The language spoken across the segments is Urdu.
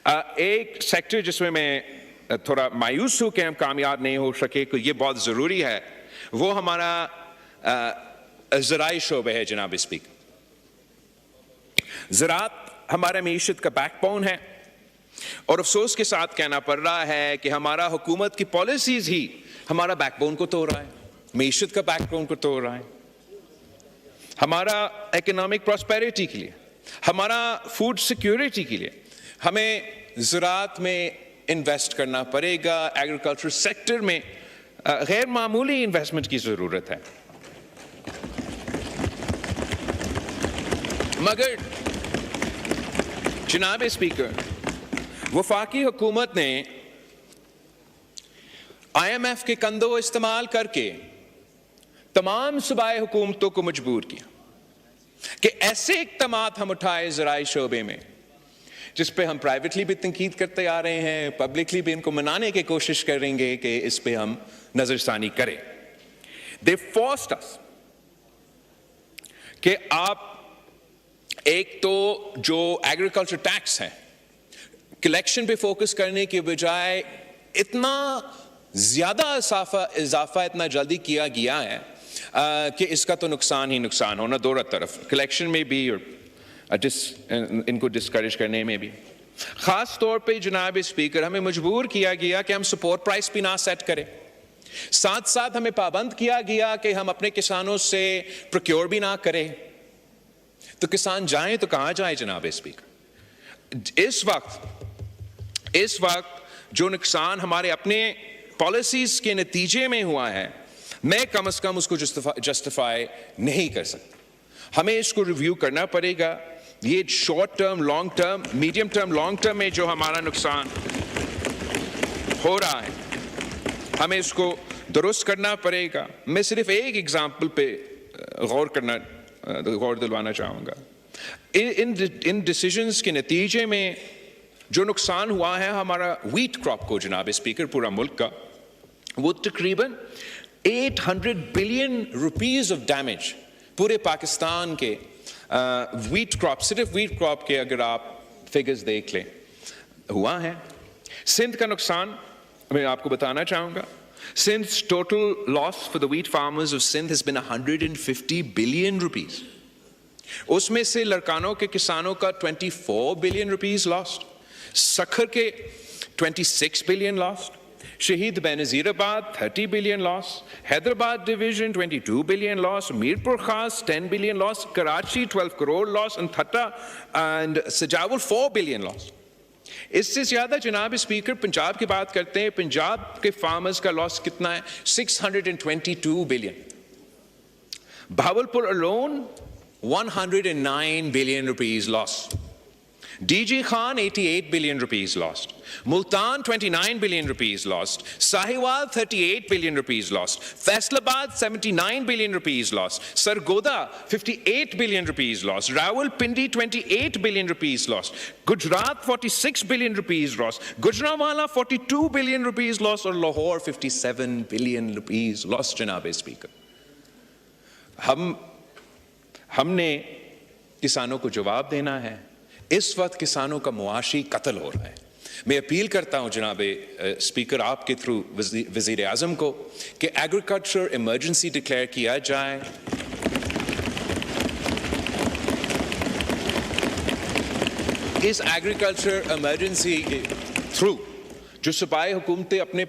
ایک سیکٹر جس میں تھوڑا مایوس ہوں کہ ہم کامیاب نہیں ہو سکے کہ یہ بہت ضروری ہے، وہ ہمارا زرعی شعبہ ہے جناب اسپیکر۔ زراعت ہمارا معیشت کا بیک بون ہے، اور افسوس کے ساتھ کہنا پڑ رہا ہے کہ ہمارا حکومت کی پالیسیز ہی ہمارا بیک بون کو توڑ رہا ہے، معیشت کا بیک بون کو توڑ رہا ہے۔ ہمارا اکنامک پراسپیرٹی کے لیے، ہمارا فوڈ سیکیورٹی کے لیے ہمیں زراعت میں انویسٹ کرنا پڑے گا، ایگریکلچر سیکٹر میں غیر معمولی انویسٹمنٹ کی ضرورت ہے۔ مگر جناب اسپیکر، وفاقی حکومت نے آئی ایم ایف کے کندھوں استعمال کر کے تمام صوبائی حکومتوں کو مجبور کیا کہ ایسے اقدامات ہم اٹھائے زرعی شعبے میں جس پہ ہم پرائیویٹلی بھی تنقید کرتے آ رہے ہیں، پبلکلی بھی ان کو منانے کی کوشش کریں گے کہ اس پہ ہم نظر ثانی کریں۔ They forced us کہ آپ ایک تو جو ایگریکلچر ٹیکس ہے کلیکشن پہ فوکس کرنے کے بجائے اتنا زیادہ اضافہ اتنا جلدی کیا گیا ہے کہ اس کا تو نقصان ہی نقصان ہونا دونوں طرف، کلیکشن میں بھی اور ان کو ڈسکریج کرنے میں بھی۔ خاص طور پہ جناب اسپیکر ہمیں مجبور کیا گیا کہ ہم سپورٹ پرائس بھی نہ سیٹ کریں، ساتھ ساتھ ہمیں پابند کیا گیا کہ ہم اپنے کسانوں سے پروکیور بھی نہ کریں۔ تو کسان جائیں تو کہاں جائیں جناب اسپیکر؟ اس وقت جو نقصان ہمارے اپنے پالیسیز کے نتیجے میں ہوا ہے، میں کم از کم اس کو جسٹیفائی نہیں کر سکتا۔ ہمیں اس کو ریویو کرنا پڑے گا، یہ short term, long term, medium term, long term میں جو ہمارا نقصان ہو رہا ہے ہمیں اس کو درست کرنا پڑے گا۔ میں صرف ایک ایگزامپل پہ غور دلوانا چاہوں گا۔ ان ڈیسیژنز کے نتیجے میں جو نقصان ہوا ہے ہمارا ویٹ کراپ کو جناب اسپیکر پورا ملک کا، وہ تقریباً 800 بلین روپیز آف ڈیمیج پورے پاکستان کے ویٹ کراپ، صرف ویٹ کراپ کے اگر آپ فگرز دیکھ لیں ہوا ہے۔ سندھ کا نقصان میں آپ کو بتانا چاہوں گا، Sindh's total loss for the wheat farmers of Sindh has been 150 billion rupees. اس میں سے لڑکانوں کے کسانوں کا 24 billion rupees lost، سکھر کے 26 billion lost، شہید بینظیر آباد 30 billion loss، Hyderabad division 22 billion loss، Mirpur خاص 10 billion loss، Karachi 12 crore loss، and تھٹا and Sajawal 4 billion loss۔ اس سے زیادہ جناب اسپیکر پنجاب کی بات کرتے ہیں، پنجاب کے فارمرز کا لاس کتنا ہے؟ 622 billion. Bahawalpur alone 109 billion rupees loss، D G Khan 88 billion rupees lost، Multan 29 billion rupees lost، Sahiwal 38 billion rupees lost، Faisalabad 79 billion rupees lost، Sargodha 58 billion rupees lost، Rawal Pindi 28 billion rupees lost، Gujarat 46 billion rupees lost، Gujranwala 42 billion rupees lost، اور لاہور 57 billion rupees lost۔ جناب اسپیکر، ہم نے کسانوں کو جواب دینا ہے۔ اس وقت کسانوں کا معاشی قتل ہو رہا ہے۔ میں اپیل کرتا ہوں جناب اسپیکر آپ کے تھرو وزیر اعظم کو کہ ایگریکلچر ایمرجنسی ڈکلیئر کیا جائے، اس ایگریکلچر ایمرجنسی کے تھرو جو صوبائی حکومتیں اپنے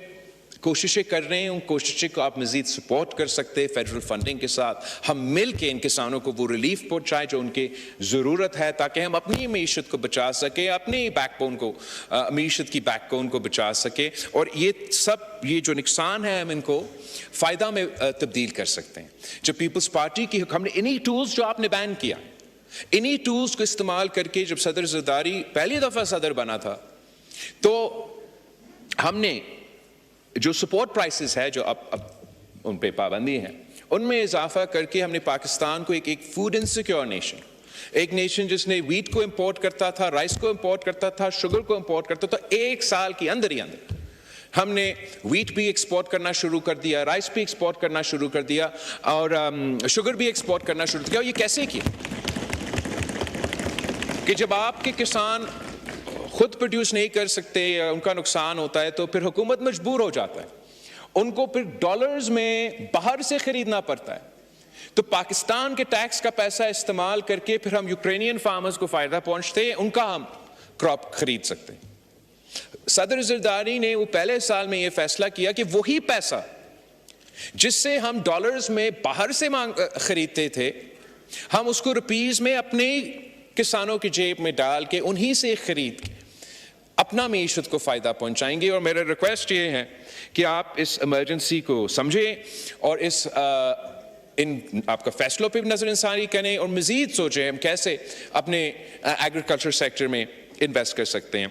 کوششیں کر رہے ہیں، ان کوششوں کو آپ مزید سپورٹ کر سکتے ہیں فیڈرل فنڈنگ کے ساتھ۔ ہم مل کے ان کسانوں کو وہ ریلیف پہنچائیں جو ان کی ضرورت ہے، تاکہ ہم اپنی معیشت کو بچا سکیں، اپنی بیک بون کو، معیشت کی بیک بون کو بچا سکیں، اور یہ جو نقصان ہے ہم ان کو فائدہ میں تبدیل کر سکتے ہیں۔ جب پیپلز پارٹی کی ہم نے انہی ٹولز جو آپ نے بین کیا، انہی ٹولز کو استعمال کر کے جب صدر زرداری پہلی دفعہ صدر بنا تھا، تو ہم نے جو سپورٹ پرائسز ہے جو اب ان پہ پابندی ہے، ان میں اضافہ کر کے ہم نے پاکستان کو ایک فوڈ انسیکیور نیشن، ایک نیشن جس نے ویٹ کو امپورٹ کرتا تھا، رائس کو امپورٹ کرتا تھا، شوگر کو امپورٹ کرتا تھا، ایک سال کے اندر ہی اندر ہم نے ویٹ بھی ایکسپورٹ کرنا شروع کر دیا، رائس بھی ایکسپورٹ کرنا شروع کر دیا، اور شوگر بھی ایکسپورٹ کرنا شروع کیا۔ اور یہ کیسے کیا کہ جب آپ کے کسان خود پروڈیوس نہیں کر سکتے یا ان کا نقصان ہوتا ہے تو پھر حکومت مجبور ہو جاتا ہے, ان کو پھر ڈالرز میں باہر سے خریدنا پڑتا ہے. تو پاکستان کے ٹیکس کا پیسہ استعمال کر کے پھر ہم یوکرینین فارمرز کو فائدہ پہنچتے ہیں, ان کا ہم کراپ خرید سکتے ہیں. صدر زرداری نے وہ پہلے سال میں یہ فیصلہ کیا کہ وہی پیسہ جس سے ہم ڈالرز میں باہر سے خریدتے تھے, ہم اس کو روپیز میں اپنے کسانوں کی جیب میں ڈال کے انہی سے خرید کے اپنا معیشت کو فائدہ پہنچائیں گے. اور میرا ریکویسٹ یہ ہے کہ آپ اس ایمرجنسی کو سمجھیں اور اس آپ کا فیصلوں پہ بھی نظر ثانی کریں اور مزید سوچیں ہم کیسے اپنے ایگریکلچر سیکٹر میں انویسٹ کر سکتے ہیں.